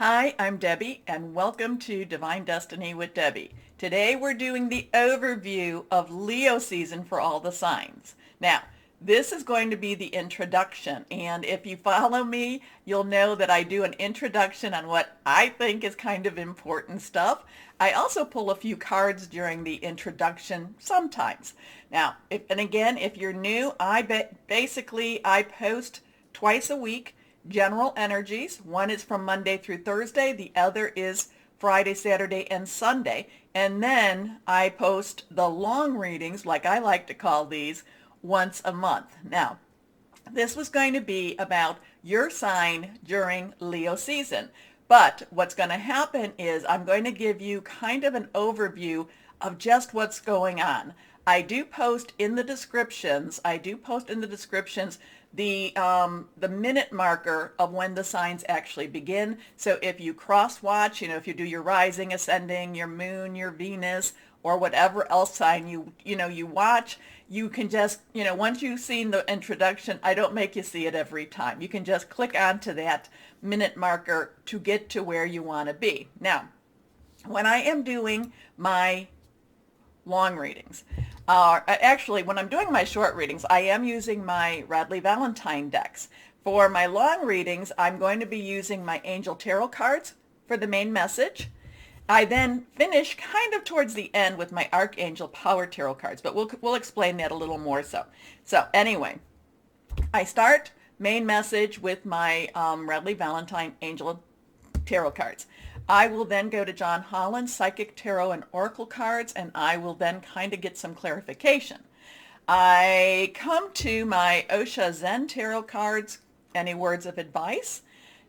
Hi, I'm Debbie, and welcome to Divine Destiny with Debbie. Today we're doing the overview of Leo season for all the signs. Now, this is going to be the introduction, and if you follow me, you'll know that I do an introduction on what I think is kind of important stuff. I also pull a few cards during the introduction sometimes. Now, if you're new, basically I post twice a week general energies. One is from Monday through Thursday. The other is Friday, Saturday, and Sunday. And then I post the long readings, like I like to call these, once a month. Now, this was going to be about your sign during Leo season. But what's going to happen is I'm going to give you kind of an overview of just what's going on. I do post in the descriptions the minute marker of when the signs actually begin. So if you cross watch, if you do your rising, ascending, your moon, your Venus, or whatever else sign you watch, you can just, once you've seen the introduction, I don't make you see it every time. You can just click onto that minute marker to get to where you want to be. Now, when I am doing my long readings, actually, when I'm doing my short readings, I am using my Radley Valentine decks. For my long readings, I'm going to be using my Angel Tarot cards for the main message. I then finish kind of towards the end with my Archangel Power Tarot cards, but we'll explain that a little more so. So anyway, I start main message with my Radley Valentine Angel Tarot cards. I will then go to John Holland's Psychic Tarot and Oracle cards, and I will then kind of get some clarification. I come to my Osha Zen Tarot cards, any words of advice.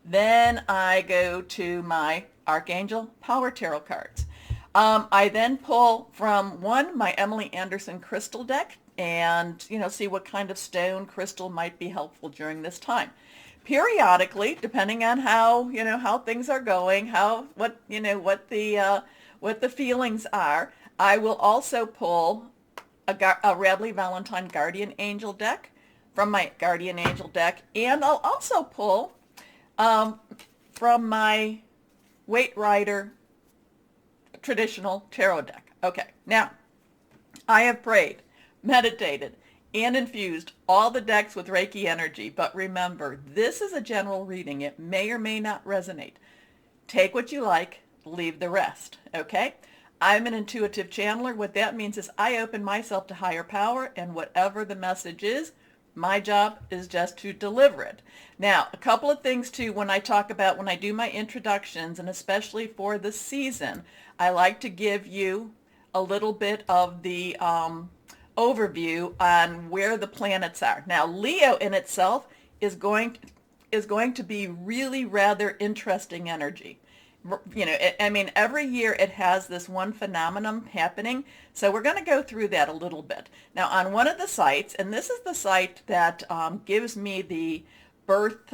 Then I go to my Archangel Power Tarot cards. I then pull from my Emily Anderson crystal deck and, see what kind of stone crystal might be helpful during this time. Periodically, depending on how things are going, what the feelings are, I will also pull a Radley Valentine Guardian Angel deck from my Guardian Angel deck, and I'll also pull from my Waite Rider traditional tarot deck. Okay, now I have prayed, meditated, and infused all the decks with Reiki energy. But remember, this is a general reading. It may or may not resonate. Take what you like, leave the rest, okay? I'm an intuitive channeler. What that means is I open myself to higher power, and whatever the message is, my job is just to deliver it. Now, a couple of things too, when I do my introductions, and especially for the season, I like to give you a little bit of the overview on where the planets are. Now, Leo in itself is going to be really rather interesting energy. Every year it has this one phenomenon happening, so we're going to go through that a little bit. Now, on one of the sites, and this is the site that gives me the birth,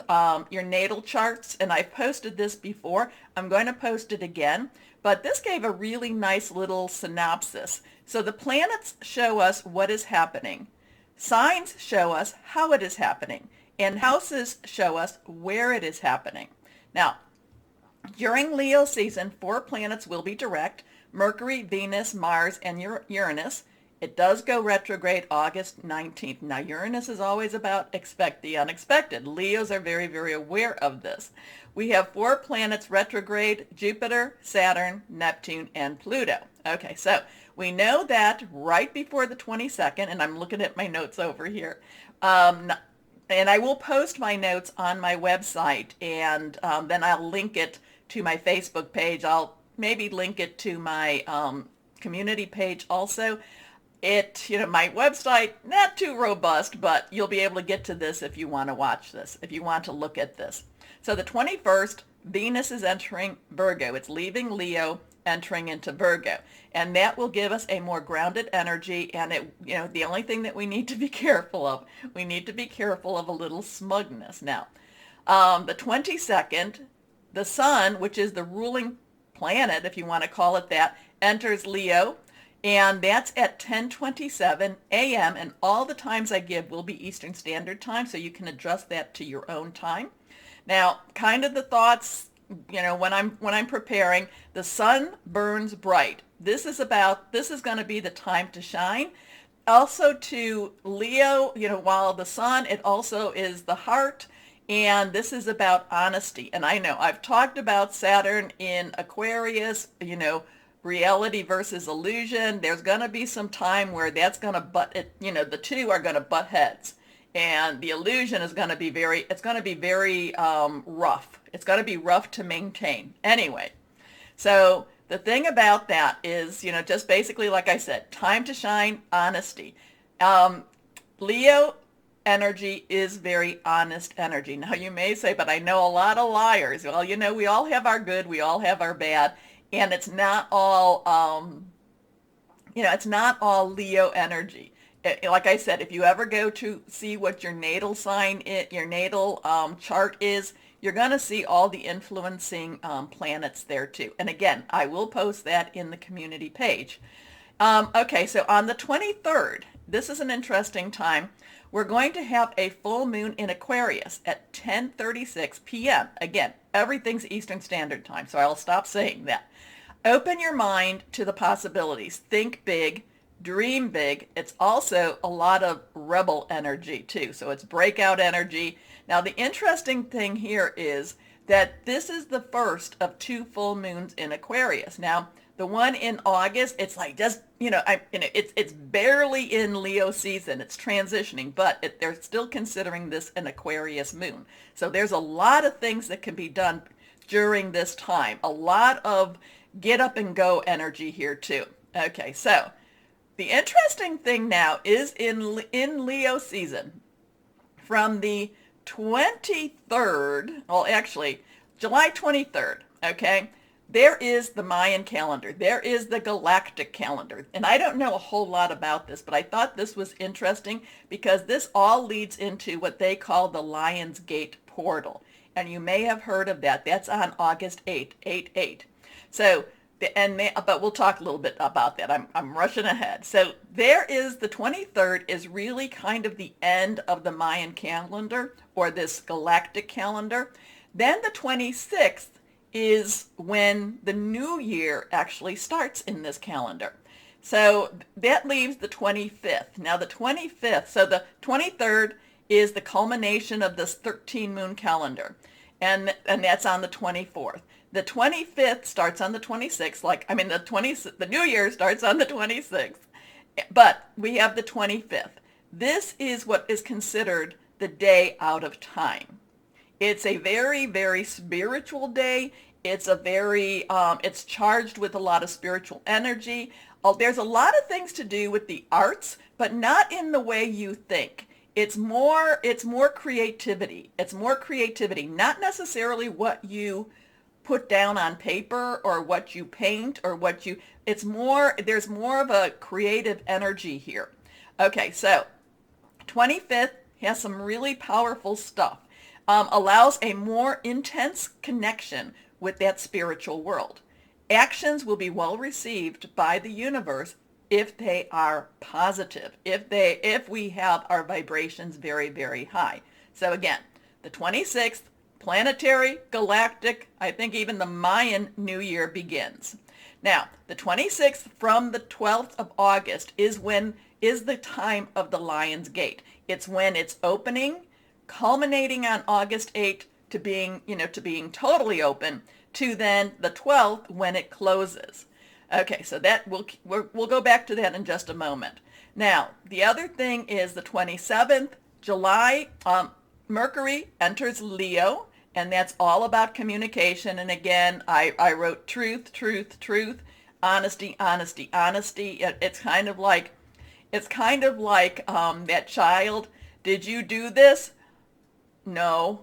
your natal charts, and I've posted this before. I'm going to post it again, but this gave a really nice little synopsis. So the planets show us what is happening. Signs show us how it is happening. And houses show us where it is happening. Now, during Leo season, 4 planets will be direct: Mercury, Venus, Mars, and Uranus. It does go retrograde August 19th. Now, Uranus is always about expect the unexpected. Leos are very, very aware of this. We have 4 planets retrograde: Jupiter, Saturn, Neptune, and Pluto. Okay, so we know that right before the 22nd, and I'm looking at my notes over here, and I will post my notes on my website, and then I'll link it to my Facebook page. I'll maybe link it to my community page also. My website, not too robust, but you'll be able to get to this if you want to watch this, if you want to look at this. So the 21st, Venus is entering Virgo. It's leaving Leo, entering into Virgo, and that will give us a more grounded energy. And the only thing that we need to be careful of, a little smugness. Now, the 22nd, the sun, which is the ruling planet, if you want to call it that, enters Leo, and that's at 10:27 a.m. and all the times I give will be Eastern Standard Time, so you can adjust that to your own time. Now, kind of the thoughts when I'm preparing, the sun burns bright. This is going to be the time to shine. Also to Leo, while the sun, it also is the heart. And this is about honesty. And I know I've talked about Saturn in Aquarius, reality versus illusion. There's going to be some time where that's going to butt it, the two are going to butt heads. And the illusion is going to be very, rough. It's going to be rough to maintain. Anyway, so the thing about that is, just basically, like I said, time to shine, honesty. Leo energy is very honest energy. Now you may say, but I know a lot of liars. Well, we all have our good, we all have our bad, and it's not all, it's not all Leo energy. Like I said, if you ever go to see what your natal sign, your natal chart is, you're going to see all the influencing planets there too. And again, I will post that in the community page. Okay, so on the 23rd, this is an interesting time. We're going to have a full moon in Aquarius at 10:36 p.m. Again, everything's Eastern Standard Time, so I'll stop saying that. Open your mind to the possibilities. Think big. Dream big. It's also a lot of rebel energy too. So it's breakout energy. Now the interesting thing here is that this is the first of two full moons in Aquarius. Now the one in August, it's like just, it's barely in Leo season. It's transitioning, but they're still considering this an Aquarius moon. So there's a lot of things that can be done during this time. A lot of get up and go energy here too. Okay, so the interesting thing now is in Leo season, from the 23rd, well actually July 23rd, okay, there is the Mayan calendar. There is the galactic calendar. And I don't know a whole lot about this, but I thought this was interesting because this all leads into what they call the Lion's Gate portal. And you may have heard of that. That's on August 8th, 8/8. So but we'll talk a little bit about that. I'm rushing ahead. So there is the 23rd is really kind of the end of the Mayan calendar or this galactic calendar. Then the 26th is when the new year actually starts in this calendar. So that leaves the 25th. Now the 25th, so the 23rd is the culmination of this 13 moon calendar. And that's on the 24th. The 25th starts on the 26th, the new year starts on the 26th, but we have the 25th. This is what is considered the day out of time. It's a very, very spiritual day. It's a very, it's charged with a lot of spiritual energy. There's a lot of things to do with the arts, but not in the way you think. It's more creativity. It's more creativity, not necessarily what you put down on paper or what you paint or there's more of a creative energy here. Okay, so 25th has some really powerful stuff. Allows a more intense connection with that spiritual world. Actions will be well received by the universe if they are positive, if we have our vibrations very, very high. So again, the 26th, planetary, galactic, I think even the Mayan New Year begins. Now, the 26th from the 12th of August is the time of the Lion's Gate. It's when it's opening, culminating on August 8th to being totally open, to then the 12th when it closes. Okay, so that we'll go back to that in just a moment. Now, the other thing is the 27th, July, Mercury enters Leo, and that's all about communication. And again, I wrote truth, truth, truth, honesty, honesty, honesty. It's kind of like that child. Did you do this? No.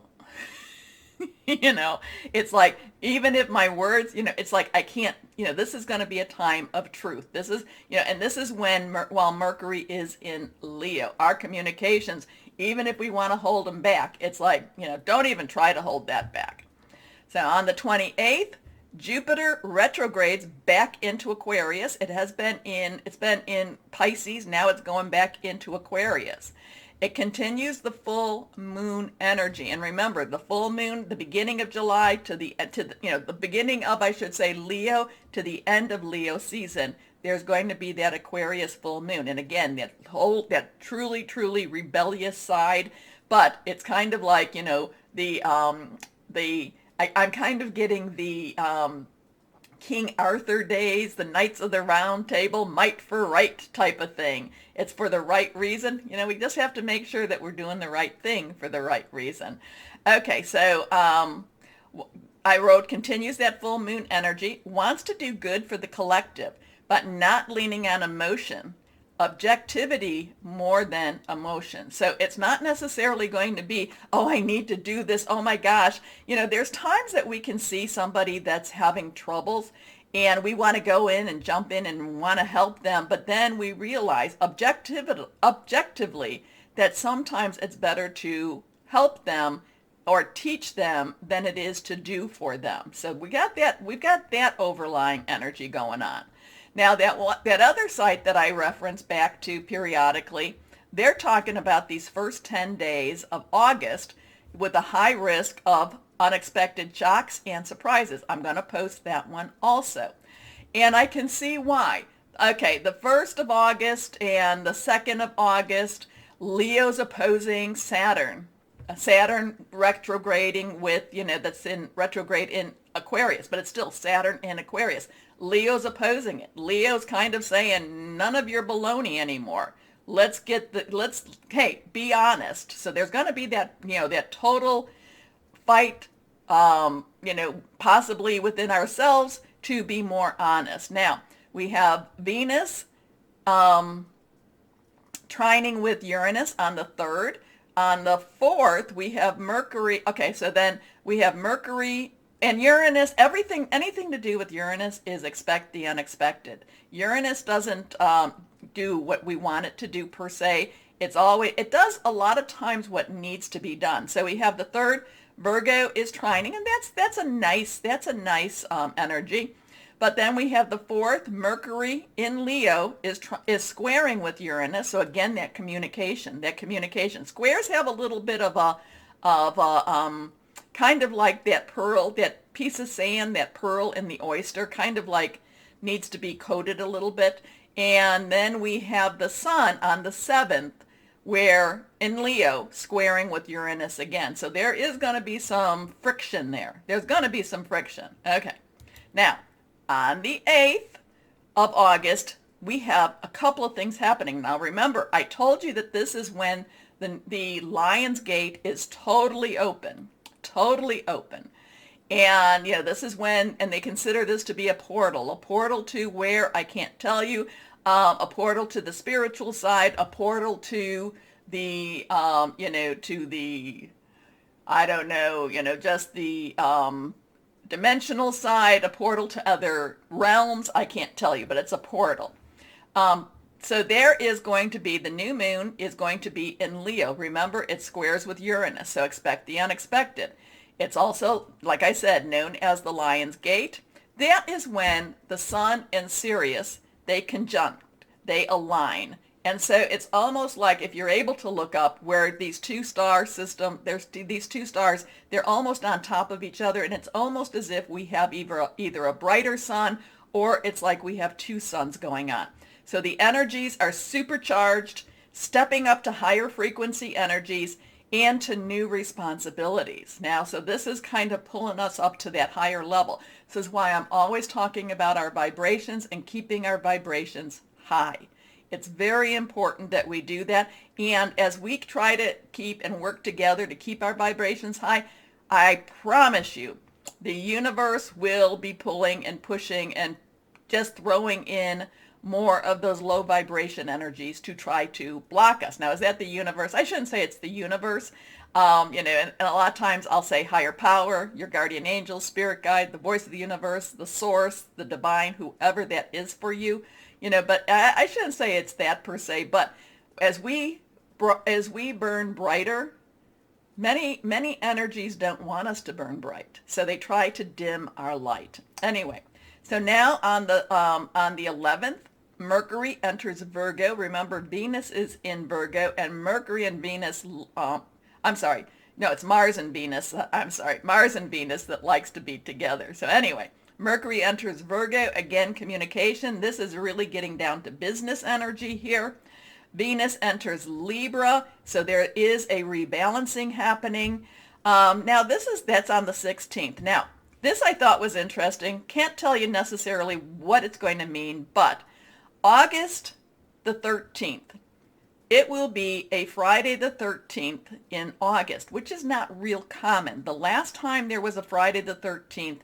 It's like, even if my words, it's like I can't, this is going to be a time of truth. This is, and this is while Mercury is in Leo, our communications, even if we want to hold them back, it's like, don't even try to hold that back. So on the 28th, Jupiter retrogrades back into Aquarius. It's been in Pisces. Now it's going back into Aquarius. It continues the full moon energy. And remember, the full moon, the beginning of July to the beginning of, I should say, Leo to the end of Leo season, there's going to be that Aquarius full moon. And again, that truly, truly rebellious side. But it's kind of like, I'm kind of getting the King Arthur days, the Knights of the Round Table, might for right type of thing. It's for the right reason. We just have to make sure that we're doing the right thing for the right reason. Okay, so I wrote, continues that full moon energy, wants to do good for the collective, but not leaning on emotion. Objectivity more than emotion. So it's not necessarily going to be, oh, I need to do this. Oh my gosh. There's times that we can see somebody that's having troubles and we want to go in and jump in and want to help them. But then we realize objectively that sometimes it's better to help them or teach them than it is to do for them. So we've got that overlying energy going on. Now, that other site that I reference back to periodically, they're talking about these first 10 days of August with a high risk of unexpected shocks and surprises. I'm going to post that one also. And I can see why. Okay, the 1st of August and the 2nd of August, Leo's opposing Saturn. Saturn retrograding with, that's in retrograde in Aquarius, but it's still Saturn in Aquarius. Leo's opposing it. Leo's kind of saying, none of your baloney anymore. Hey, be honest. So there's going to be that total fight, possibly within ourselves to be more honest. Now, we have Venus trining with Uranus on the 3rd. On the 4th, we have Mercury. Okay, so then we have Mercury and Uranus. Anything to do with Uranus is expect the unexpected. Uranus doesn't do what we want it to do per se. It does a lot of times what needs to be done. So we have the 3rd, Virgo is trining, and that's a nice energy. But then we have the 4th, Mercury in Leo is squaring with Uranus. So again, that communication. Squares have a little bit of a kind of like that pearl, that piece of sand, that pearl in the oyster, kind of like needs to be coated a little bit. And then we have the Sun on the 7th, where in Leo squaring with Uranus again. So there is going to be some friction there. There's going to be some friction. Okay. Now, on the 8th of August, we have a couple of things happening. Now, remember, I told you that this is when the Lion's Gate is totally open. And, this is when, and they consider this to be a portal to where, I can't tell you, a portal to the spiritual side, a portal to the, to the, I don't know, just the dimensional side, a portal to other realms. I can't tell you, but it's a portal. So there is going to be, the new moon is going to be in Leo. Remember, it squares with Uranus, so expect the unexpected. It's also, like I said, known as the Lion's Gate. That is when the Sun and Sirius, they conjunct, they align. And so it's almost like, if you're able to look up where these two star system, there's these two stars, they're almost on top of each other, and it's almost as if we have either a brighter sun or it's like we have two suns going on. So the energies are supercharged, stepping up to higher frequency energies and to new responsibilities. Now, so this is kind of pulling us up to that higher level. This is why I'm always talking about our vibrations and keeping our vibrations high. It's very important that we do that. And as we try to keep and work together to keep our vibrations high, I promise you, the universe will be pulling and pushing and just throwing in more of those low vibration energies to try to block us. Now, is that the universe? I shouldn't say it's the universe. And a lot of times I'll say higher power, your guardian angel, spirit guide, the voice of the universe, the source, the divine, whoever that is for you. But I shouldn't say it's that per se. But as we burn brighter, many energies don't want us to burn bright, so they try to dim our light. Anyway, so now on the 11th, Mercury enters Virgo. Remember, Venus is in Virgo, and Mercury and Venus, I'm sorry, no, it's Mars and Venus. I'm sorry, Mars and Venus that likes to be together. So anyway, Mercury enters Virgo. Again, communication. This is really getting down to business energy here. Venus enters Libra, so there is a rebalancing happening. Now that's on the 16th. Now, this I thought was interesting. Can't tell you necessarily what it's going to mean, but August the 13th, it will be a Friday the 13th in August, which is not real common. The last time there was a Friday the 13th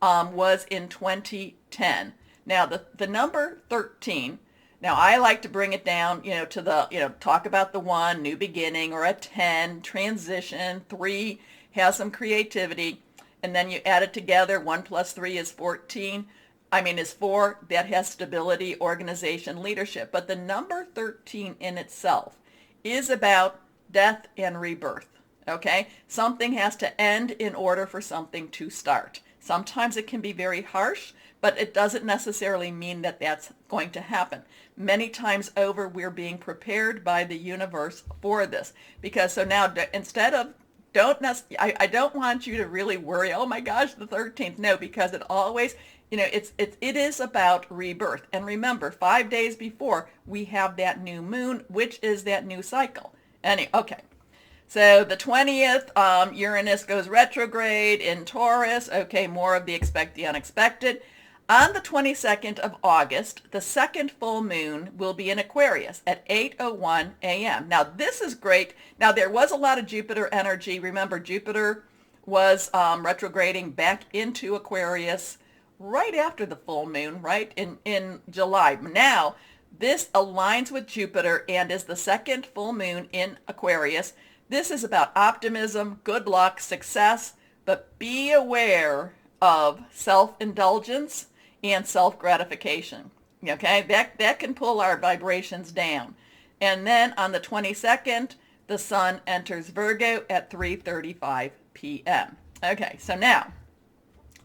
was in 2010. Now, the number 13, now I like to bring it down, to the, talk about the 1, new beginning, or a 10, transition, 3, has some creativity, and then you add it together. 1 plus 3 is 14. Is 4. That has stability, organization, leadership. But the number 13 in itself is about death and rebirth. Okay? Something has to end in order for something to start. Sometimes it can be very harsh, but it doesn't necessarily mean that that's going to happen. Many times over, we're being prepared by the universe for this. Because so now, instead of, I don't want you to really worry, oh my gosh, the 13th. No, because it always, it is about rebirth. And remember, 5 days before, we have that new moon, which is that new cycle. Okay. So the 20th, Uranus goes retrograde in Taurus. Okay, more of the unexpected. On the 22nd of August, the second full moon will be in Aquarius at 8:01 a.m. Now, this is great. Now, there was a lot of Jupiter energy. Remember, Jupiter was retrograding back into Aquarius right after the full moon, right, in July. Now, this aligns with Jupiter and is the second full moon in Aquarius. This is about optimism, good luck, success, but be aware of self-indulgence and self-gratification. Okay, that can pull our vibrations down. And then on the 22nd, the sun enters Virgo at 3:35 p.m. Okay, so now,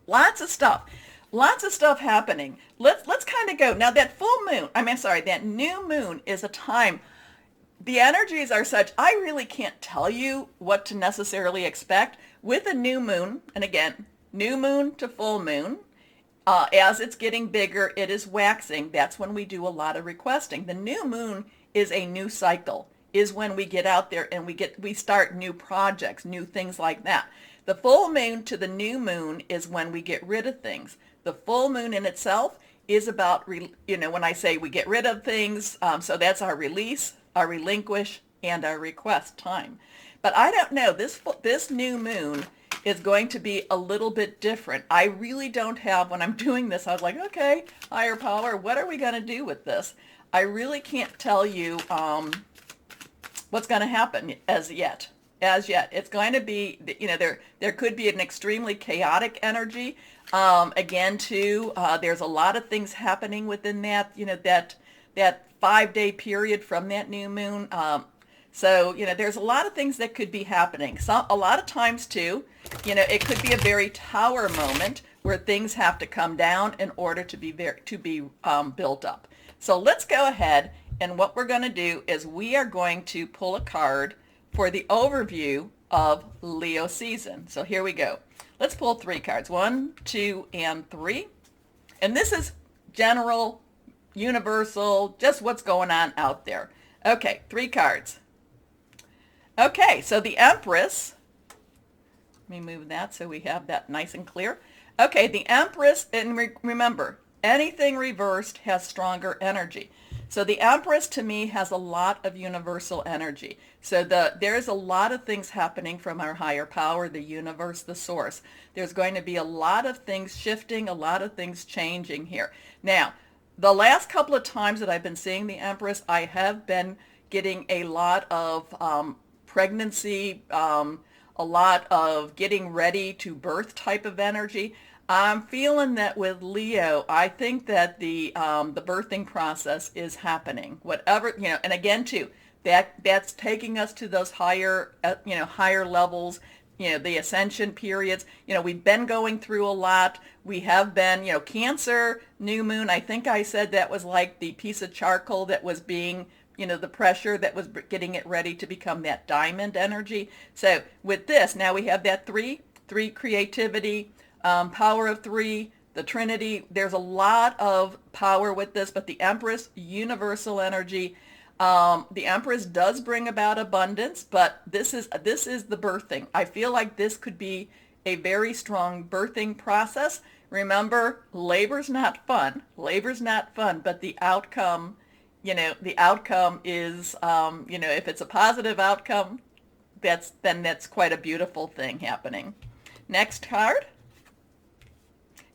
lots of stuff happening. Let's kind of go. Now that full moon, that new moon is a time, the energies are such, I really can't tell you what to necessarily expect with a new moon. And again, new moon to full moon, as it's getting bigger, it is waxing. That's when we do a lot of requesting. The new moon is a new cycle, is when we get out there and we start new projects, new things like that. The full moon to the new moon is when we get rid of things. The full moon in itself is about, when I say we get rid of things, so that's our release, our relinquish, and our request time. But I don't know, this new moon is going to be a little bit different. I really don't have, when I'm doing this, I was like, okay, higher power, what are we going to do with this? I really can't tell you what's going to happen as yet. It's going to be, there could be an extremely chaotic energy. Again, too, there's a lot of things happening within that, that 5-day period from that new moon. So, there's a lot of things that could be happening. A lot of times, too, it could be a very tower moment where things have to come down in order to be built up. So let's go ahead, and what we're going to do is we are going to pull a card for the overview of Leo season. So here we go. Let's pull 3 cards. 1, 2, and 3. And this is general, universal, just what's going on out there. Okay, 3 cards. Okay, so the Empress, let me move that so we have that nice and clear. Okay, the Empress, and remember, anything reversed has stronger energy. So the Empress to me has a lot of universal energy. So there's a lot of things happening from our higher power, the universe, the source. There's going to be a lot of things shifting, a lot of things changing here. Now, the last couple of times that I've been seeing the Empress, I have been getting a lot of pregnancy, a lot of getting ready to birth type of energy. I'm feeling that with Leo, I think that the birthing process is happening. Whatever, and again too, that's taking us to those higher, higher levels, the ascension periods. We've been going through a lot. We have been, Cancer, new moon. I think I said that was like the piece of charcoal that was being, the pressure that was getting it ready to become that diamond energy. So with this, now we have that three creativity, power of three, the Trinity. There's a lot of power with this, but the Empress, universal energy. The Empress does bring about abundance, but this is the birthing. I feel like this could be a very strong birthing process. Remember, labor's not fun. Labor's not fun, but the outcome, the outcome is, if it's a positive outcome, that's quite a beautiful thing happening. Next card.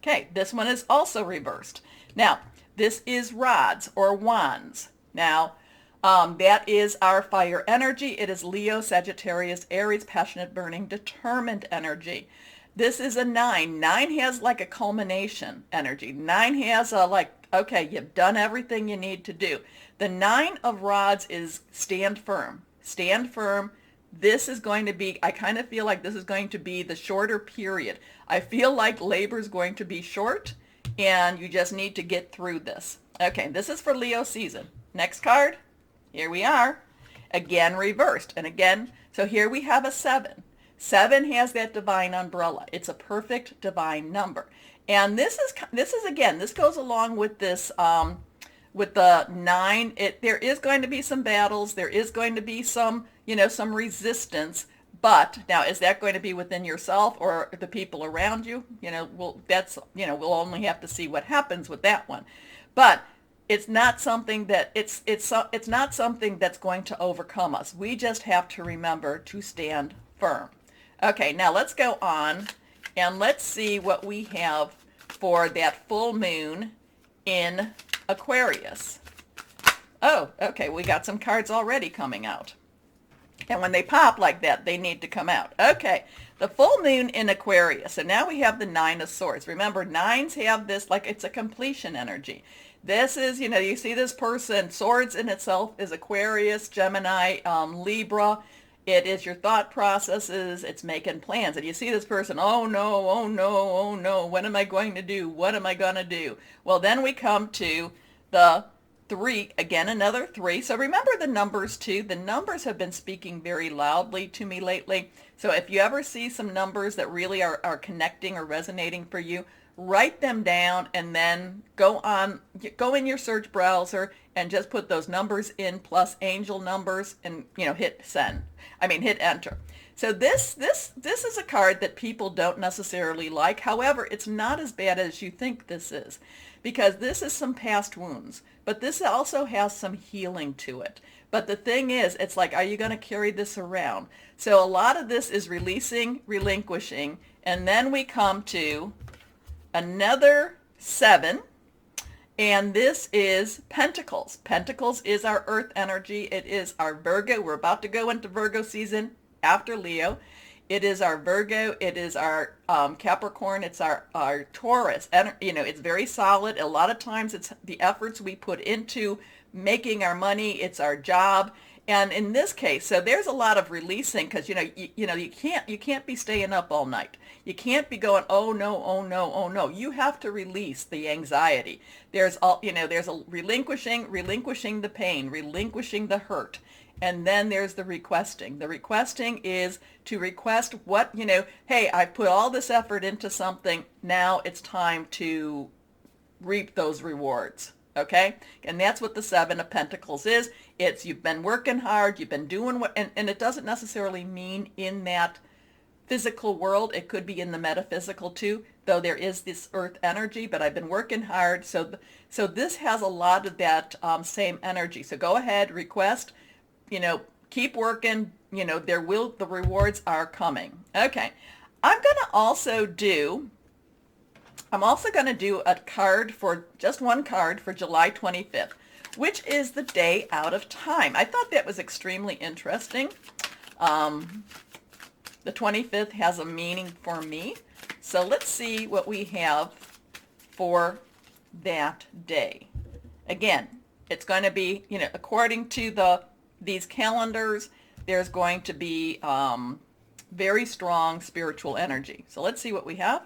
Okay, this one is also reversed. Now, this is rods or wands. Now, that is our fire energy. It is Leo, Sagittarius, Aries, passionate, burning, determined energy. This is a 9. 9 has like a culmination energy. 9 has a okay, you've done everything you need to do. The 9 of rods is stand firm. Stand firm. This is going to be, I kind of feel like this is going to be the shorter period. I feel like labor is going to be short and you just need to get through this. Okay, this is for Leo season. Next card. Here we are, again reversed, and again, so here we have a 7. 7 has that divine umbrella. It's a perfect divine number, and this is again, this goes along with this, with the 9. There is going to be some battles. There is going to be some, some resistance. But now, is that going to be within yourself or the people around you? We'll only have to see what happens with that one, but. It's not something that it's not something that's going to overcome us. We just have to remember to stand firm. Okay, now let's go on and let's see what we have for that full moon in Aquarius. Oh, okay, we got some cards already coming out. And when they pop like that, they need to come out. Okay, the full moon in Aquarius. So now we have the 9 of Swords. Remember, 9s have this, like it's a completion energy. This is, you see this person, Swords in itself is Aquarius, Gemini, Libra. It is your thought processes. It's making plans. And you see this person, oh no, oh no, oh no. What am I going to do? What am I going to do? Well, then we come to the 3, again, another 3. So remember the numbers too. The numbers have been speaking very loudly to me lately. So if you ever see some numbers that really are connecting or resonating for you, write them down and then go in your search browser and just put those numbers in plus angel numbers and hit enter. So this is a card that people don't necessarily like. However, it's not as bad as you think this is, because this is some past wounds, but this also has some healing to it. But the thing is, it's like, are you going to carry this around? So a lot of this is releasing, relinquishing, and then we come to another 7, and this is Pentacles. Pentacles is our earth energy. It is our Virgo. We're about to go into Virgo season after Leo. It is our Virgo. It is our Capricorn. It's our Taurus. And, it's very solid. A lot of times it's the efforts we put into making our money. It's our job. And in this case, so there's a lot of releasing, because you can't be staying up all night. You can't be going, oh no, oh no, oh no. You have to release the anxiety. There's a relinquishing the pain, relinquishing the hurt. And then there's the requesting. The requesting is to request what, hey, I put all this effort into something. Now it's time to reap those rewards. Okay? And that's what the 7 of Pentacles is. It's you've been working hard, you've been doing what, and it doesn't necessarily mean in that physical world. It could be in the metaphysical too, though there is this earth energy, but I've been working hard. So this has a lot of that same energy. So go ahead, request, keep working, the rewards are coming. Okay. I'm also going to do a card just one card for July 25th, which is the day out of time. I thought that was extremely interesting. The 25th has a meaning for me. So let's see what we have for that day. Again, it's going to be, according to these calendars, there's going to be Very strong spiritual energy. So let's see what we have.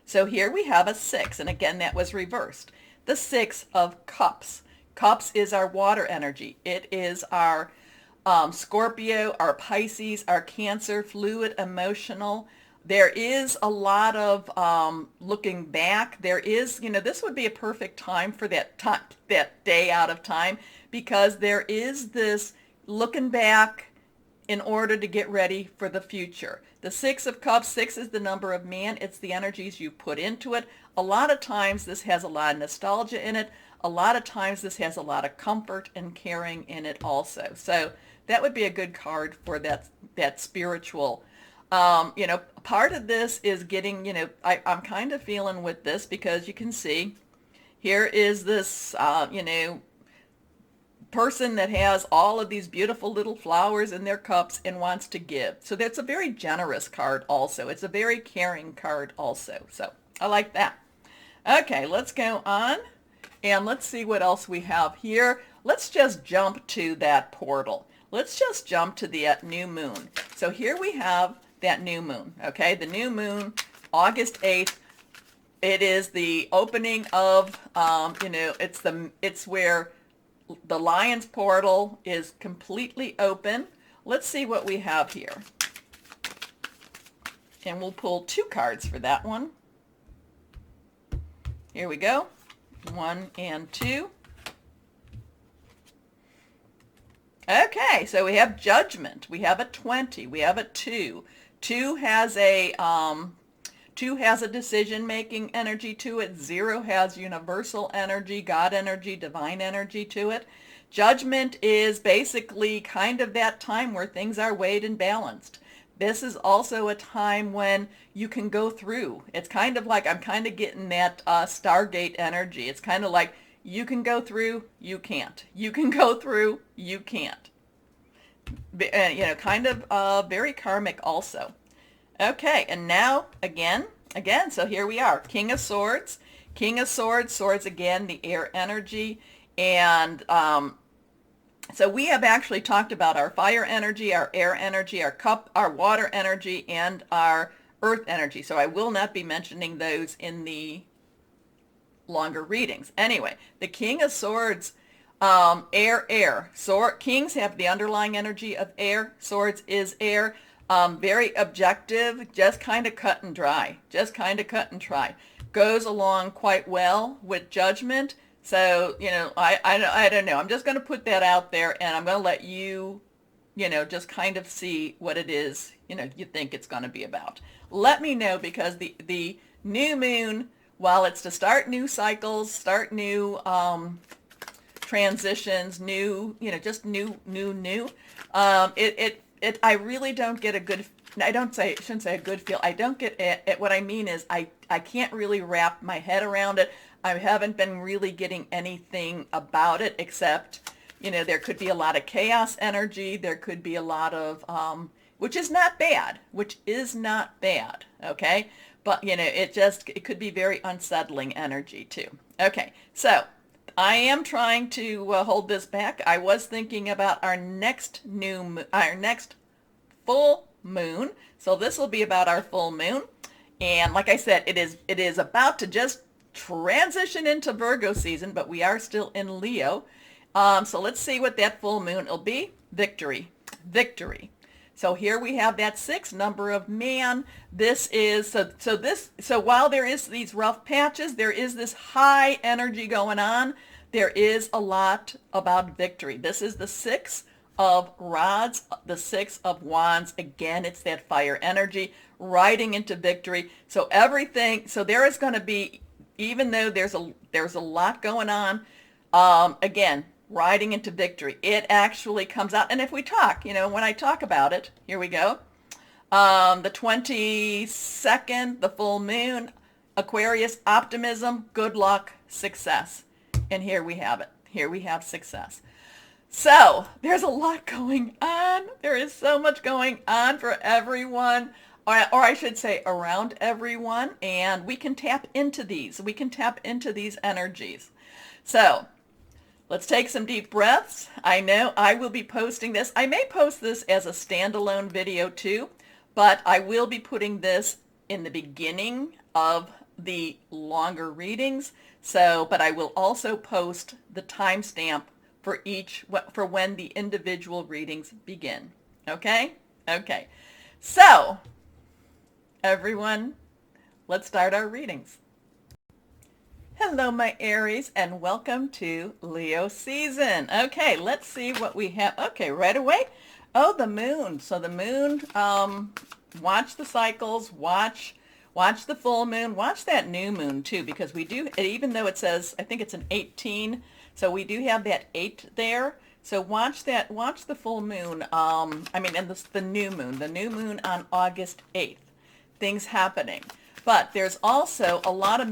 So here we have a 6, and again, that was reversed. The 6 of Cups. Cups is our water energy. It is our Scorpio, our Pisces, our Cancer, fluid, emotional. There is a lot of looking back. There is, this would be a perfect time for that day out of time, because there is this looking back in order to get ready for the future. The 6 of Cups, 6 is the number of man. It's the energies you put into it. A lot of times this has a lot of nostalgia in it. A lot of times this has a lot of comfort and caring in it also. So that would be a good card for that spiritual. Part of this is getting, I'm kind of feeling with this, because you can see here is this, person that has all of these beautiful little flowers in their cups and wants to give. So that's a very generous card also. It's a very caring card also. So I like that. Okay, let's go on and let's see what else we have here. Let's just jump to that portal. Let's just jump to the new moon. So here we have that new moon. Okay, the new moon, August 8th. It is the opening of, it's where the Lion's portal is completely open. Let's see what we have here. And we'll pull 2 cards for that one. Here we go. 1 and 2. Okay, so we have Judgment. We have a 20. We have a 2. 2 has a 2 has a decision-making energy to it. 0 has universal energy, God energy, divine energy to it. Judgment is basically kind of that time where things are weighed and balanced. This is also a time when you can go through. It's kind of like, I'm kind of getting that Stargate energy. It's kind of like, you can go through, you can't. You can go through, you can't. Kind of very karmic also. Okay, and now, again, so here we are. King of Swords. King of Swords, swords again, the air energy. And so we have actually talked about our fire energy, our air energy, our water energy, and our earth energy. So I will not be mentioning those in the longer readings. Anyway, the King of Swords, air. Kings have the underlying energy of air. Swords is air. Very objective, just kind of cut and dry. Goes along quite well with Judgment. So, I don't know. I'm just going to put that out there, and I'm going to let you, just kind of see what it is, you think it's going to be about. Let me know, because the new moon, while it's to start new cycles, start new transitions, new, just new, I really don't get a good, shouldn't say a good feel. I don't get it. What I mean is I can't really wrap my head around it. I haven't been really getting anything about it, except, there could be a lot of chaos energy. There could be a lot of, which is not bad, okay? But, it could be very unsettling energy too. Okay, so I am trying to hold this back. I was thinking about our next full moon. So this will be about our full moon. And like I said, it is about to just transition into Virgo season, but we are still in Leo. So let's see what that full moon will be. Victory. So here we have that 6, number of man. This is, so while there is these rough patches, there is this high energy going on. There is a lot about victory. This is the 6 of rods, the 6 of wands. Again, it's that fire energy riding into victory. So everything, so there is going to be, even though there's a lot going on, again, riding into victory. It actually comes out. And if we talk, when I talk about it, here we go. The 22nd, the full moon, Aquarius, optimism, good luck, success. And here we have it. Here we have success. So there's a lot going on. There is so much going on for everyone, or I should say around everyone. And we can tap into these. We can tap into these energies. So Let's take some deep breaths. I know I will be posting this. I may post this as a standalone video too, but I will be putting this in the beginning of the longer readings. So, but I will also post the timestamp for when the individual readings begin. Okay? Okay. So, everyone, let's start our readings. Hello, my Aries, and welcome to Leo season. Okay, let's see what we have. Okay, right away. Oh, the moon. So the moon, watch the cycles, watch the full moon, watch that new moon too, because we do, even though it says, I think it's an 18, so we do have that 8 there. So watch the full moon, and the new moon on August 8th. Things happening. But there's also a lot of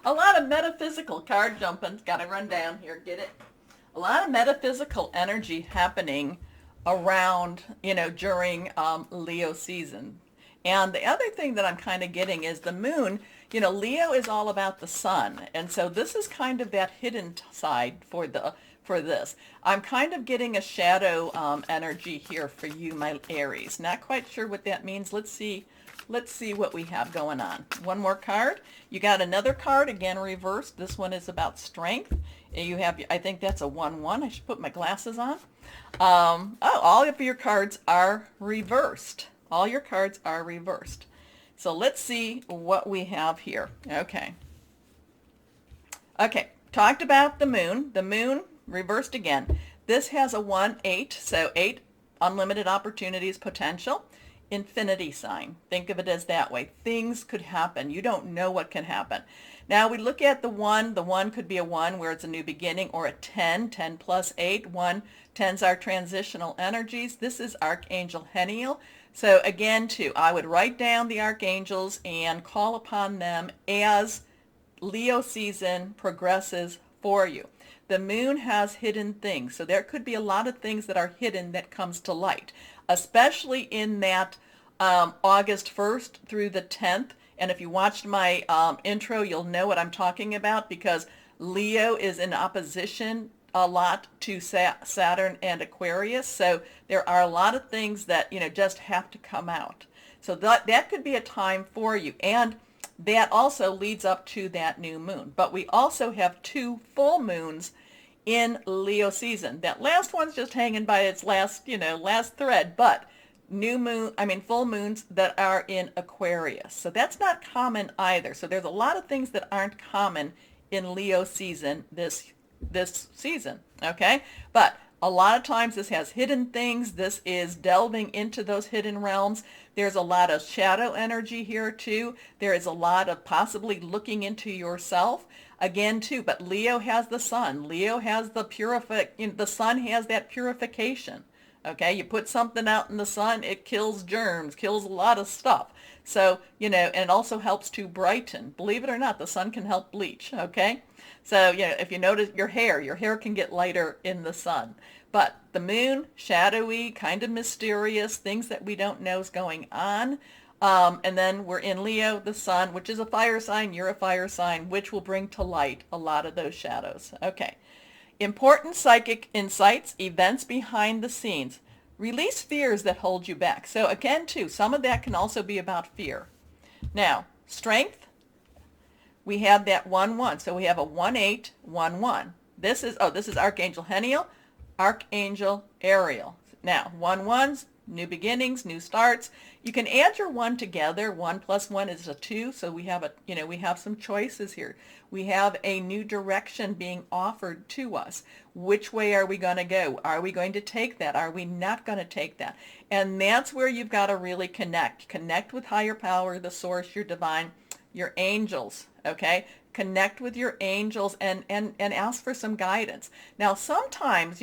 a lot of metaphysical card jumping. Got to run down here, get it? A lot of metaphysical energy happening around, during Leo season. And the other thing that I'm kind of getting is the moon. Leo is all about the sun. And so this is kind of that hidden side for this. I'm kind of getting a shadow energy here for you, my Aries. Not quite sure what that means. Let's see what we have going on. One more card. You got another card, again reversed. This one is about strength. You have, I think that's a 1-1. I should put my glasses on. All of your cards are reversed. All your cards are reversed. So let's see what we have here. Okay. Okay, talked about the moon. The moon reversed again. This has a 1-8, so 8 unlimited opportunities potential. Infinity sign. Think of it as that way. Things could happen. You don't know what can happen. Now we look at the 1. The 1 could be a 1 where it's a new beginning, or a 10. 10 plus 8. 10's our transitional energies. This is Archangel Hennial. So again, too, I would write down the archangels and call upon them as Leo season progresses for you. The moon has hidden things. So there could be a lot of things that are hidden that comes to light, especially in that August 1st through the 10th. And if you watched my intro, you'll know what I'm talking about, because Leo is in opposition a lot to Saturn and Aquarius. So there are a lot of things that, just have to come out. So that could be a time for you. And that also leads up to that new moon. But we also have 2 full moons in Leo season. That last one's just hanging by its last thread, but full moons that are in Aquarius. So that's not common either. So there's a lot of things that aren't common in Leo season this season, okay? But a lot of times this has hidden things. This is delving into those hidden realms. There's a lot of shadow energy here too. There is a lot of possibly looking into yourself again too. But Leo has the sun. Leo has the sun has that purification. Okay, you put something out in the sun, it kills germs, kills a lot of stuff. So, and it also helps to brighten. Believe it or not, the sun can help bleach, okay? So, if you notice your hair can get lighter in the sun. But the moon, shadowy, kind of mysterious, things that we don't know is going on. And then we're in Leo, the sun, which is a fire sign. You're a fire sign, which will bring to light a lot of those shadows. Okay. Important psychic insights, events behind the scenes. Release fears that hold you back. So again, too, some of that can also be about fear. Now, strength, we have that 1-1. So we have a 1-8, 1-1. This is Archangel Hennial, Archangel Ariel. Now, 1-1s, new beginnings, new starts. You can add your 1 together. 1 plus 1 is a 2. So we have we have some choices here. We have a new direction being offered to us. Which way are we going to go? Are we going to take that? Are we not going to take that? And that's where you've got to really connect. Connect with higher power, the source, your divine, your angels, okay? Connect with your angels and ask for some guidance. Now, sometimes,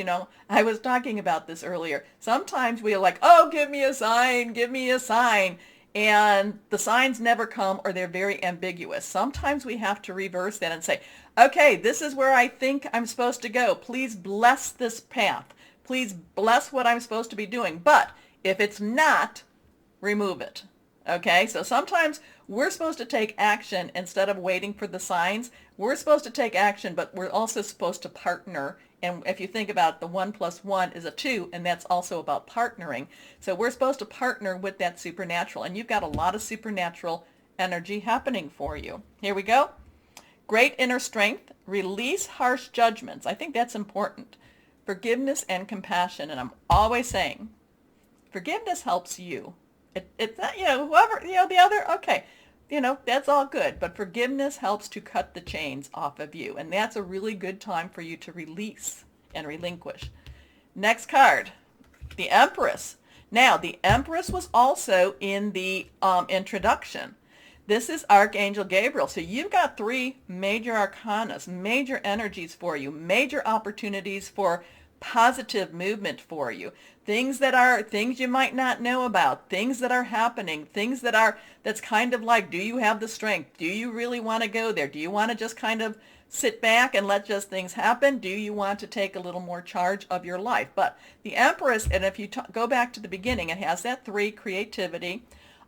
I was talking about this earlier. Sometimes we're like, oh, give me a sign, give me a sign. And the signs never come, or they're very ambiguous. Sometimes we have to reverse that and say, okay, this is where I think I'm supposed to go. Please bless this path. Please bless what I'm supposed to be doing. But if it's not, remove it. Okay, so sometimes we're supposed to take action instead of waiting for the signs. We're supposed to take action, but we're also supposed to partner. And if you think about it, the 1 plus 1 is a 2, and that's also about partnering. So we're supposed to partner with that supernatural, and you've got a lot of supernatural energy happening for you. Here we go. Great inner strength. Release harsh judgments. I think that's important. Forgiveness and compassion. And I'm always saying, forgiveness helps you. It's not, whoever, the other, okay, that's all good. But forgiveness helps to cut the chains off of you. And that's a really good time for you to release and relinquish. Next card, the Empress. Now, the Empress was also in the introduction. This is Archangel Gabriel. So you've got 3 major arcanas, major energies for you, major opportunities for positive movement for you. Things you might not know about, things that are happening, that's kind of like, do you have the strength? Do you really want to go there? Do you want to just kind of sit back and let just things happen? Do you want to take a little more charge of your life? But the Empress, and if you go back to the beginning, it has that 3, creativity,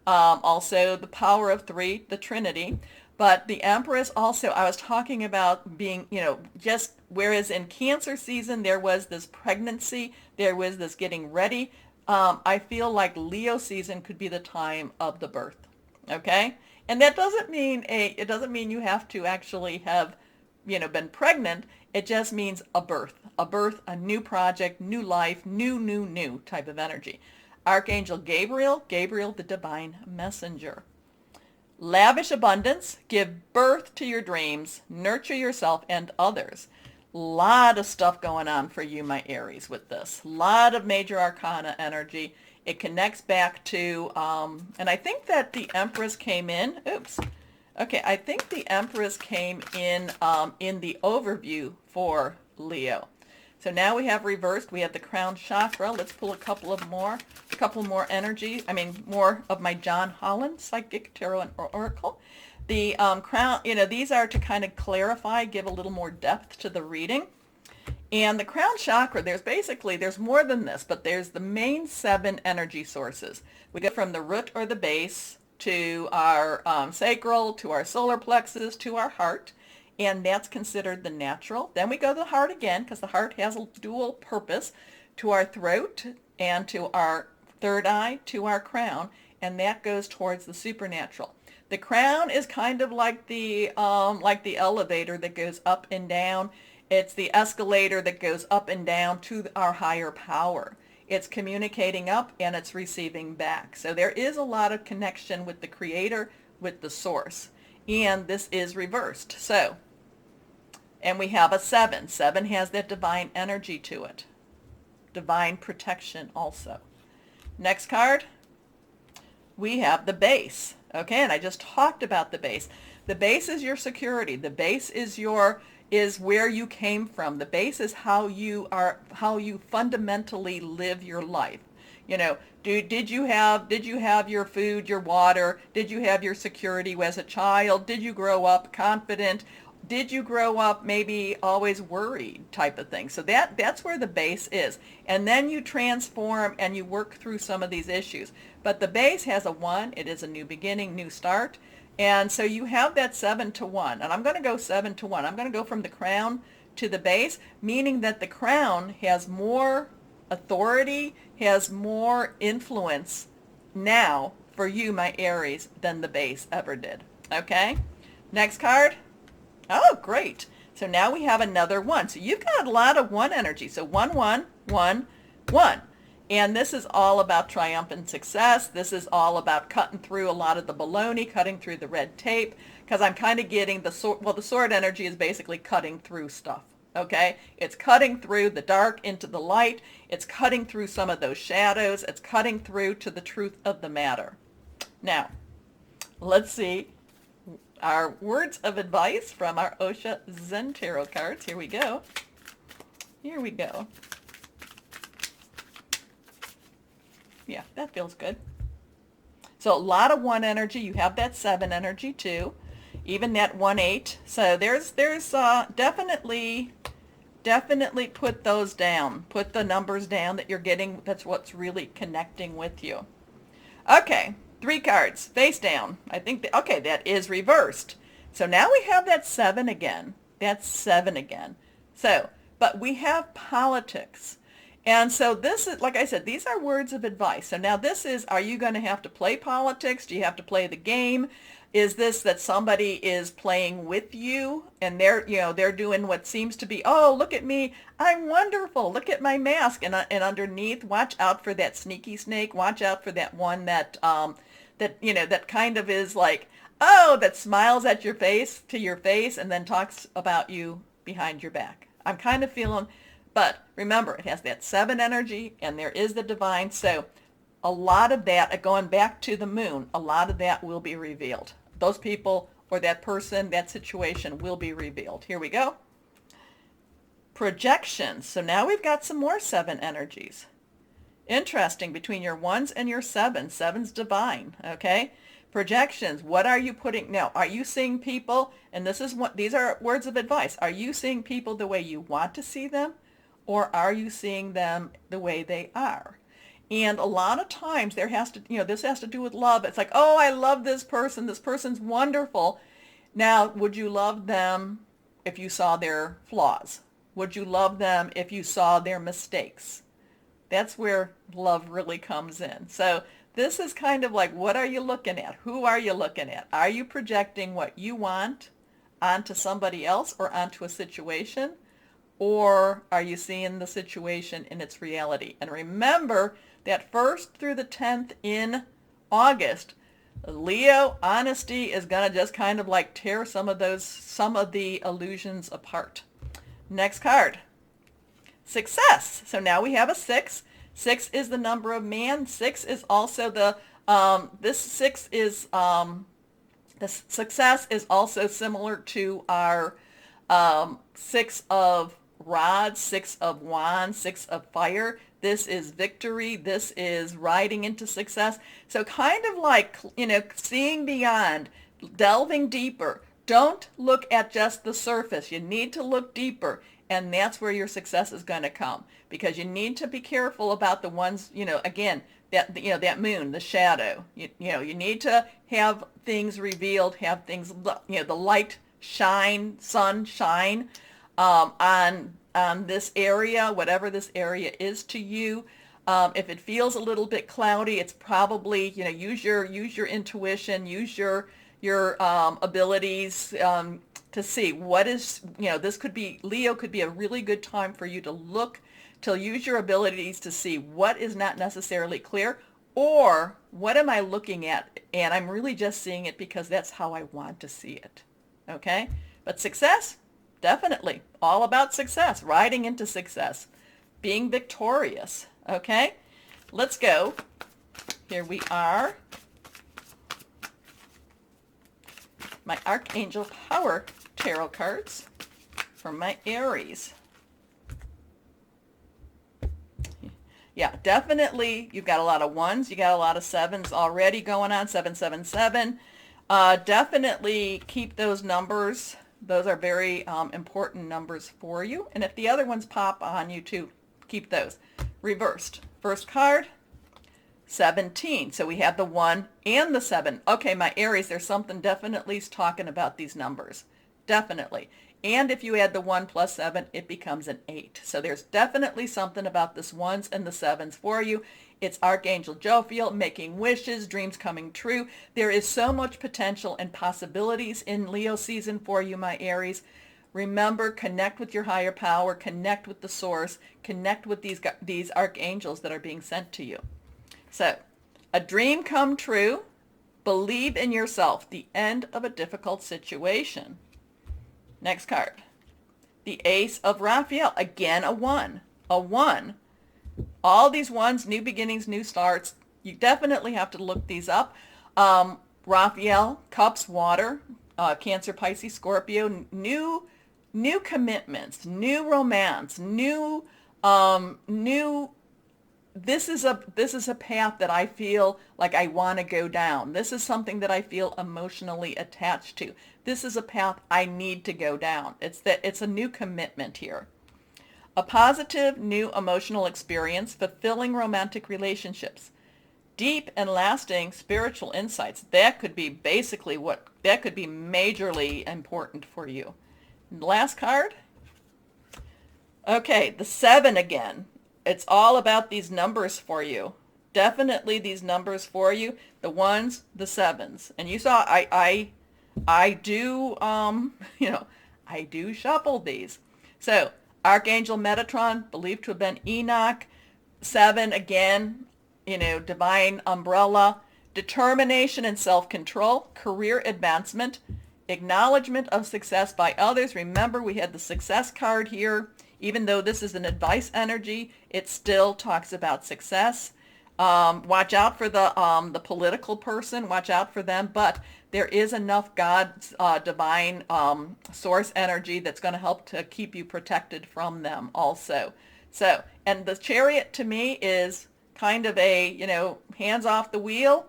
also the power of 3, the Trinity. But the Empress also, I was talking about being, just whereas in Cancer season there was this pregnancy, there was this getting ready, I feel like Leo season could be the time of the birth. Okay? And that doesn't mean it doesn't mean you have to actually have, been pregnant. It just means a birth, a new project, new life, new type of energy. Archangel Gabriel, the divine messenger. Lavish abundance, give birth to your dreams, nurture yourself and others. Lot of stuff going on for you, my Aries, with this. Lot of major arcana energy. It connects back to, and I think that the Empress came in. Oops. Okay, I think the Empress came in the overview for Leo. So now we have reversed. We have the crown chakra. Let's pull a couple more energy. More of my John Holland Psychic Tarot and Oracle. The crown, these are to kind of clarify, give a little more depth to the reading. And the crown chakra, there's more than this, but there's the main 7 energy sources. We go from the root or the base to our sacral, to our solar plexus, to our heart. And that's considered the natural. Then we go to the heart again, because the heart has a dual purpose, to our throat and to our third eye, to our crown, and that goes towards the supernatural. The crown is kind of like the elevator that goes up and down. It's the escalator that goes up and down to our higher power. It's communicating up and it's receiving back. So there is a lot of connection with the creator, with the source. And this is reversed. So, and we have a 7. 7 has that divine energy to it. Divine protection also. Next card, we have the base. Okay, and I just talked about the base. The base is your security. The base is where you came from. The base is how you fundamentally live your life. Did you have your food, your water? Did you have your security as a child? Did you grow up confident? Did you grow up maybe always worried type of thing? So that's where the base is. And then you transform and you work through some of these issues. But the base has a 1. It is a new beginning, new start. And so you have that 7 to 1. And I'm going to go 7 to 1. I'm going to go from the crown to the base, meaning that the crown has more authority, has more influence now for you, my Aries, than the base ever did. Okay? Next card. Oh, great. So now we have another 1. So you've got a lot of 1 energy. So 1, 1, 1, 1. And this is all about triumphant success. This is all about cutting through a lot of the baloney, cutting through the red tape, because I'm kind of getting the sword. Well, the sword energy is basically cutting through stuff. Okay? It's cutting through the dark into the light. It's cutting through some of those shadows. It's cutting through to the truth of the matter. Now, let's see our words of advice from our Osha Zen Tarot cards. Here we go. Here we go. Yeah, that feels good. So a lot of 1 energy. You have that 7 energy too. Even that 1-8. So there's definitely put those down. Put the numbers down that you're getting. That's what's really connecting with you. Okay, 3 cards, face down. I think, okay, that is reversed. So now we have that 7 again. That's 7 again. So, but we have politics. And so this is, like I said, these are words of advice. So now this is, are you going to have to play politics? Do you have to play the game? Is this that somebody is playing with you and they're doing what seems to be, oh, look at me, I'm wonderful, look at my mask, and underneath, watch out for that sneaky snake, watch out for that one that that kind of is like, oh, that smiles at your face, to your face, and then talks about you behind your back. I'm kind of feeling, but remember, it has that 7 energy, and there is the divine, so a lot of that, going back to the moon, a lot of that will be revealed. Those people or that person, that situation will be revealed. Here we go. Projections. So now we've got some more 7 energies. Interesting, between your 1s and your 7s. 7's divine, okay? Projections. What are you putting? Now, are you seeing people, and this is what, these are words of advice. Are you seeing people the way you want to see them, or are you seeing them the way they are? And a lot of times there has to, this has to do with love. It's like, oh, I love this person. This person's wonderful. Now, would you love them if you saw their flaws? Would you love them if you saw their mistakes? That's where love really comes in. So this is kind of like, what are you looking at? Who are you looking at? Are you projecting what you want onto somebody else or onto a situation? Or are you seeing the situation in its reality? And remember that 1st through the 10th in August, Leo, honesty is going to just kind of like tear some of the illusions apart. Next card, success. So now we have a 6. 6 is the number of man. 6 is also the, this 6 is, the success is also similar to our 6 of rods, 6 of wands, 6 of fire. This is victory. This is riding into success. So kind of like, seeing beyond, delving deeper. Don't look at just the surface. You need to look deeper. And that's where your success is going to come. Because you need to be careful about the ones, again, that moon, the shadow. You need to have things revealed, have things, the light shine, sun shine on this area, whatever this area is to you. If it feels a little bit cloudy, it's probably, use your intuition, use your abilities to see what is, this could be, Leo could be a really good time for you to look, to use your abilities to see what is not necessarily clear, or what am I looking at, and I'm really just seeing it because that's how I want to see it. Okay? But success, definitely. All about success, riding into success, being victorious. Okay? Let's go. Here we are. My Archangel Power Tarot cards for my Aries. Yeah, definitely. You've got a lot of 1s. You got a lot of 7s already going on. 777. Definitely keep those numbers. Those are very important numbers for you. And if the other ones pop on you too, keep those. Reversed. First card, 17. So we have the 1 and the 7. Okay, my Aries, there's something definitely talking about these numbers. Definitely. And if you add the 1 plus 7, it becomes an 8. So there's definitely something about this 1s and the 7s for you. It's Archangel Jophiel, making wishes, dreams coming true. There is so much potential and possibilities in Leo season for you, my Aries. Remember, connect with your higher power, connect with the source, connect with these archangels that are being sent to you. So, a dream come true, believe in yourself, the end of a difficult situation. Next card, the Ace of Raphael, again a 1. A 1. All these 1s, new beginnings, new starts. You definitely have to look these up. Raphael, Cups, water, Cancer, Pisces, Scorpio, new commitments, new romance, this is a path that I feel like I want to go down. This is something that I feel emotionally attached to. This is a path I need to go down. It's a new commitment here. A positive new emotional experience, fulfilling romantic relationships. Deep and lasting spiritual insights. That could be basically that could be majorly important for you. Last card. Okay, the 7 again. It's all about these numbers for you. Definitely these numbers for you. The 1s, the 7s. And you saw I do I do shuffle these. So, Archangel Metatron, believed to have been Enoch. 7 again, divine umbrella, determination and self-control, career advancement, acknowledgement of success by others. Remember, we had the success card here. Even though this is an advice energy, it still talks about success. Watch out for the political person. Watch out for them. But there is enough God's divine source energy that's going to help to keep you protected from them also. So, and the Chariot to me is kind of a, hands off the wheel,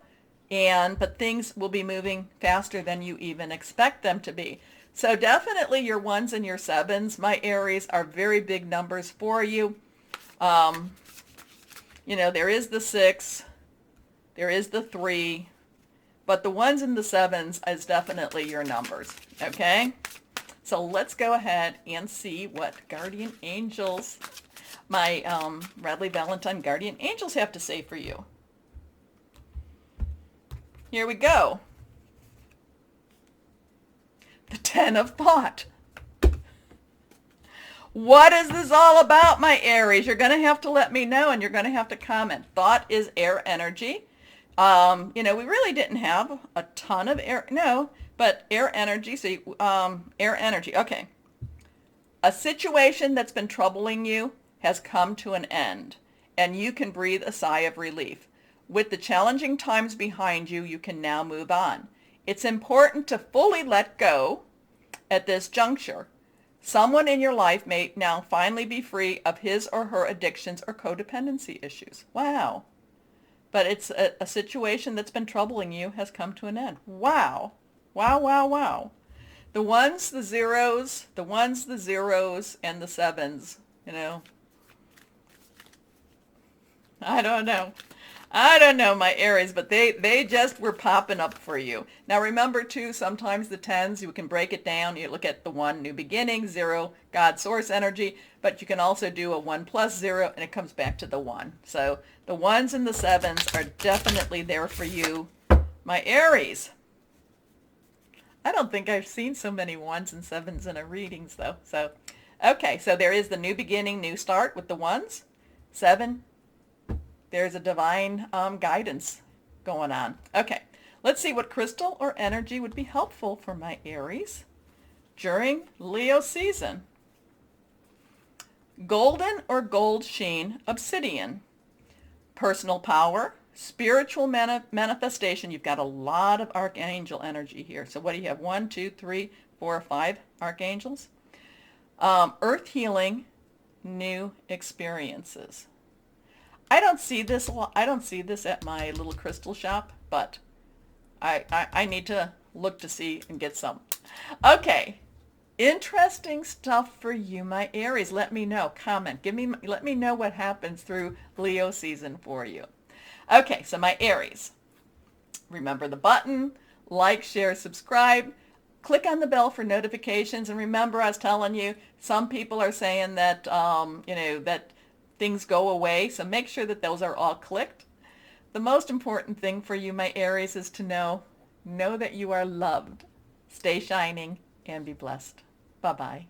but things will be moving faster than you even expect them to be. So definitely your 1s and your 7s, my Aries, are very big numbers for you. There is the 6, there is the 3, but the 1s and the 7s is definitely your numbers, okay? So let's go ahead and see what guardian angels, my Radley Valentine guardian angels have to say for you. Here we go. The 10 of Thought. What is this all about, my Aries? You're going to have to let me know, and you're going to have to comment. Thought is air energy. We really didn't have a ton of air, but air energy. So, air energy. Okay. A situation that's been troubling you has come to an end, and you can breathe a sigh of relief. With the challenging times behind you, you can now move on. It's important to fully let go at this juncture. Someone in your life may now finally be free of his or her addictions or codependency issues. Wow. But it's a situation that's been troubling you has come to an end. Wow. Wow, wow, wow. The 1s, the 0s, the 1s, the 0s, and the 7s, I don't know. I don't know, my Aries, but they just were popping up for you. Now remember too, sometimes the 10s, you can break it down. You look at the 1, new beginning, 0, God source energy, but you can also do a 1 plus 0, and it comes back to the 1. So the 1s and the 7s are definitely there for you, my Aries. I don't think I've seen so many 1s and 7s in a readings though. So, okay, so there is the new beginning, new start with the 1s, 7, there's a divine guidance going on. Okay, let's see what crystal or energy would be helpful for my Aries during Leo season. Golden or gold sheen obsidian. Personal power, spiritual manifestation. You've got a lot of archangel energy here. So what do you have? 1, 2, 3, 4, 5 archangels. Earth healing, new experiences. I don't see this at my little crystal shop, but I need to look to see and get some. Okay, interesting stuff for you, my Aries. Let me know. Comment. Let me know what happens through Leo season for you. Okay, so my Aries, remember the button, like, share, subscribe. Click on the bell for notifications, and remember, I was telling you, some people are saying that that things go away, so make sure that those are all clicked. The most important thing for you, my Aries, is to know that you are loved. Stay shining and be blessed. Bye-bye.